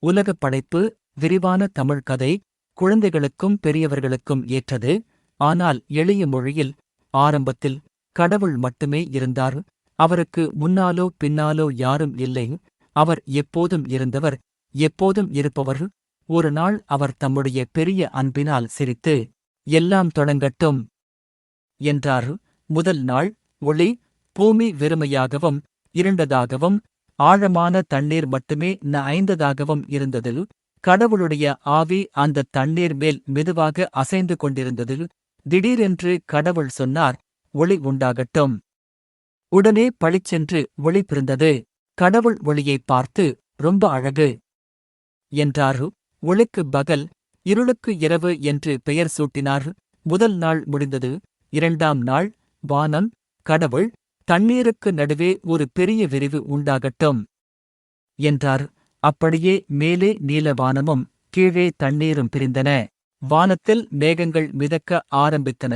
உலகப் படைப்பு விரிவான தமிழ் கதை, குழந்தைகளுக்கும் பெரியவர்களுக்கும் ஏற்றது. ஆனால் எளிய மொழியில். ஆரம்பத்தில் கடவுள் மட்டுமே இருந்தார். அவருக்கு முன்னாலோ பின்னாலோ யாரும் இல்லை. அவர் எப்போதும் இருந்தவர், எப்போதும் இருப்பவர். ஒரு நாள் அவர் தம்முடைய பெரிய அன்பினால் சிரித்து, எல்லாம் தொடங்கட்டும் என்றார். முதல் நாள் ஒளி. பூமி வெறுமையாகவும் இருண்டதாகவும் ஆழமான தண்ணீர் மட்டுமே நைந்ததாகவும் இருந்தது. கடவுளுடைய ஆவி அந்த தண்ணீர் மேல் மெதுவாக அசைந்து கொண்டிருந்தது. திடீரென்று கடவுள் சொன்னார், ஒளி உண்டாகட்டும். உடனே பளிச்சென்று ஒளி பிறந்தது. கடவுள் ஒளியைப் பார்த்து, ரொம்ப அழகு என்றார். ஒளிக்கு பகல், இருளுக்கு இரவு என்று பெயர் சூட்டினார். முதல் நாள் முடிந்தது. இரண்டாம் நாள். வானம். கடவுள், தண்ணீருக்கு நடுவே ஒரு பெரிய விரிவு உண்டாகட்டும் என்றார். அப்படியே மேலே நீல வானமும் கீழே தண்ணீரும் பிரிந்தன. வானத்தில் மேகங்கள் மிதக்க ஆரம்பித்தன.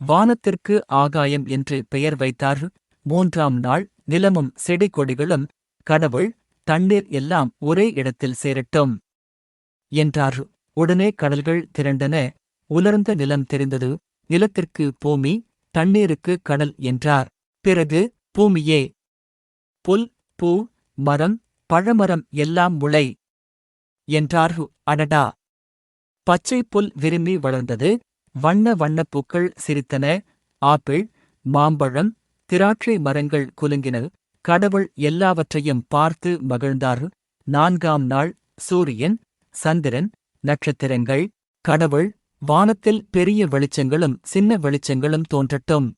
வானத்திற்கு ஆகாயம் என்று பெயர் வைத்தார். மூன்றாம் நாள். நிலமும் செடி கொடிகளும், கடவுள், தண்ணீர் எல்லாம் ஒரே இடத்தில் சேரட்டும் என்றார். உடனே கடல்கள் திரண்டன. உலர்ந்த நிலம் தெரிந்தது. நிலத்திற்கு பூமி, தண்ணீருக்கு கடல் என்றார். பிறகு, பூமியே, புல், பூ, மரம், பழமரம் எல்லாம் முளை என்றார். அடடா! பச்சை புல் விரும்பி வளர்ந்தது. வண்ண வண்ணப் பூக்கள் சிரித்தன. ஆப்பிள், மாம்பழம், திராட்சை மரங்கள் குலுங்கின. கடவுள் எல்லாவற்றையும் பார்த்து மகிழ்ந்தார். நான்காம் நாள். சூரியன், சந்திரன், நட்சத்திரங்கள். கடவுள், வானத்தில் பெரிய வெளிச்சங்களும் சின்ன வெளிச்சங்களும் தோன்றட்டும்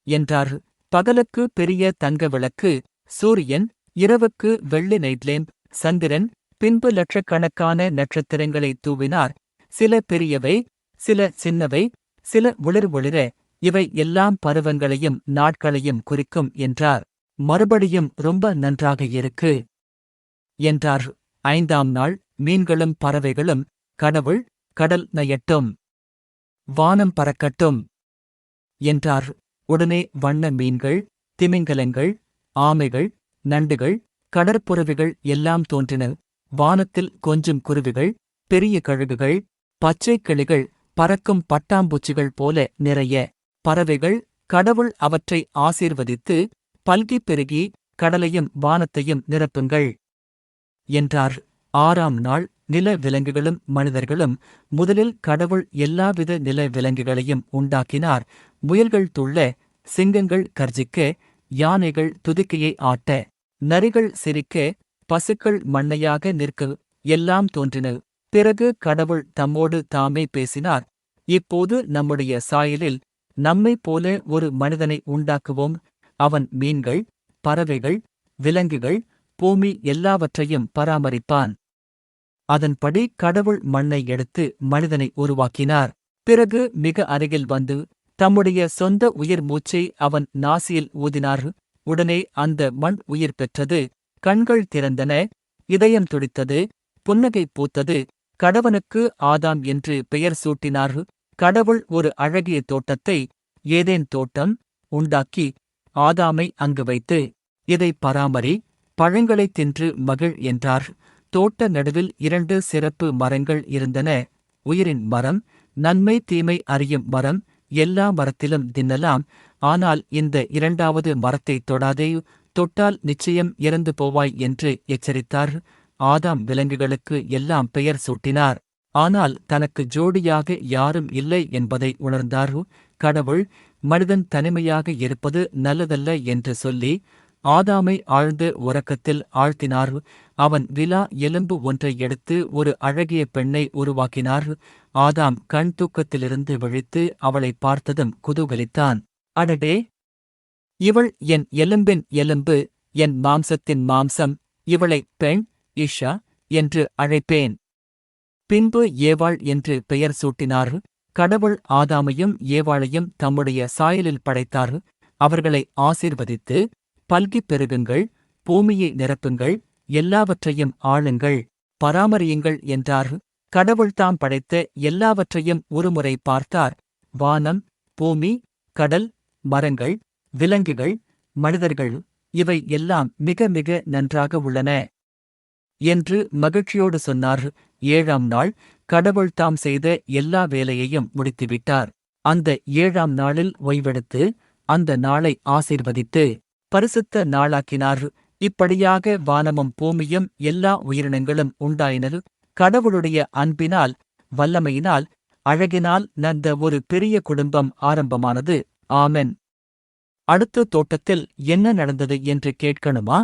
என்றார். பகலுக்கு பெரிய தங்க விளக்கு, சூரியன், இரவுக்கு வெள்ளி நைட்லேம்ப், சந்திரன், பின்பு லட்சக்கணக்கான நட்சத்திரங்களை தூவினார். சில பெரியவை, சில சின்னவை, சில ஒளிர் ஒளிர. இவை எல்லாம் பருவங்களையும் நாட்களையும் குறிக்கும் என்றார். மறுபடியும் ரொம்ப நன்றாக இருக்கு என்றார். ஐந்தாம் நாள். மீன்களும் பறவைகளும். கடவுள், கடல் நயட்டும், வானம் பறக்கட்டும் என்றார். உடனே வண்ண மீன்கள், திமிங்கலங்கள், ஆமைகள், நண்டுகள், கடற்புறவிகள் எல்லாம் தோன்றின. வானத்தில் கொஞ்சும் குருவிகள், பெரிய கழுகுகள், பச்சைக் கிளிகள், பறக்கும் பட்டாம்பூச்சிகள் போல நிறைய பறவைகள். கடவுள் அவற்றை ஆசீர்வதித்து, பல்கிப் பெருகி கடலையும் வானத்தையும் நிரப்புங்கள் என்றார். ஆறாம் நாள். நில விலங்குகளும் மனிதர்களும். முதலில் கடவுள் எல்லாவித நில விலங்குகளையும் உண்டாக்கினார். முயல்கள் துள்ள, சிங்கங்கள் கர்ஜிக்க, யானைகள் துதிக்கையை ஆட்ட, நரிகள் சிரிக்க, பசுக்கள் மண்ணையாக நிற்க எல்லாம் தோன்றின. பிறகு கடவுள் தம்மோடு தாமே பேசினார். இப்போது நம்முடைய சாயலில் நம்மைப் போல ஒரு மனிதனை உண்டாக்குவோம். அவன் மீன்கள், பறவைகள், விலங்குகள், பூமி எல்லாவற்றையும் பராமரிப்பான். அதன்படி கடவுள் மண்ணை எடுத்து மனிதனை உருவாக்கினார். பிறகு மிக அருகில் வந்து தம்முடைய சொந்த உயிர் மூச்சை அவன் நாசியில் ஊதினார். உடனே அந்த மண் உயிர் பெற்றது. கண்கள் திறந்தன, இதயம் துடித்தது, புன்னகை பூத்தது. கடவனுக்கு ஆதாம் என்று பெயர் சூட்டினார். கடவுள் ஒரு அழகிய தோட்டத்தை, ஏதேன் தோட்டம், உண்டாக்கி ஆதாமை அங்கு வைத்து, இதை பராமரி, பழங்களைத் தின்று மகிழ் என்றார். தோட்ட நடுவில் 2 சிறப்பு மரங்கள் இருந்தன. உயிரின் மரம், நன்மை தீமை அறியும் மரம். எல்லா மரத்திலும் தின்னலாம், ஆனால் இந்த 2வது மரத்தைத் தொடாதே, தொட்டால் நிச்சயம் இறந்து போவாய் என்று எச்சரித்தார். ஆதாம் விலங்குகளுக்கு எல்லாம் பெயர் சூட்டினார். ஆனால் தனக்கு ஜோடியாக யாரும் இல்லை என்பதை உணர்ந்தார். கடவுள், மனிதன் தனிமையாக இருப்பது நல்லதல்ல என்று சொல்லி ஆதாமை ஆழ்ந்த உறக்கத்தில் ஆழ்த்தினார். அவன் விலா எலும்பு ஒன்றை எடுத்து ஒரு அழகிய பெண்ணை உருவாக்கினார். ஆதாம் கண் தூக்கத்திலிருந்து விழித்து அவளை பார்த்ததும் குதூகலித்தான். அடடே! இவள் என் எலும்பின் எலும்பு, என் மாம்சத்தின் மாம்சம். இவளை பெண், இஷா என்று அழைப்பேன். பின்பு ஏவாள் என்று பெயர் சூட்டினார். கடவுள் ஆதாமையும் ஏவாளையும் தம்முடைய சாயலில் படைத்தார். அவர்களை ஆசீர்வதித்து, பல்கிப் பெருகுங்கள், பூமியை நிரப்புங்கள், எல்லாவற்றையும் ஆளுங்கள், பராமரியுங்கள் என்றார். கடவுள் தாம் படைத்த எல்லாவற்றையும் ஒருமுறை பார்த்தார். வானம், பூமி, கடல், மரங்கள், விலங்குகள், மனிதர்கள், இவை எல்லாம் மிக மிக நன்றாக உள்ளன. என்று மகிழ்ச்சியோடு சொன்னார். 7ஆம் நாள் கடவுள் தாம் செய்த எல்லா வேலையையும் முடித்துவிட்டார். அந்த 7ஆம் நாளில் ஓய்வெடுத்து அந்த நாளை ஆசீர்வதித்து பரிசுத்த நாளாக்கினார். இப்படியாக வானமும் பூமியும் எல்லா உயிரினங்களும் உண்டாயினர். கடவுளுடைய அன்பினால், வல்லமையினால், அழகினால் நந்த ஒரு பெரிய குடும்பம் ஆரம்பமானது. ஆமென். அடுத்த தோட்டத்தில் என்ன நடந்தது என்று கேட்கணுமா?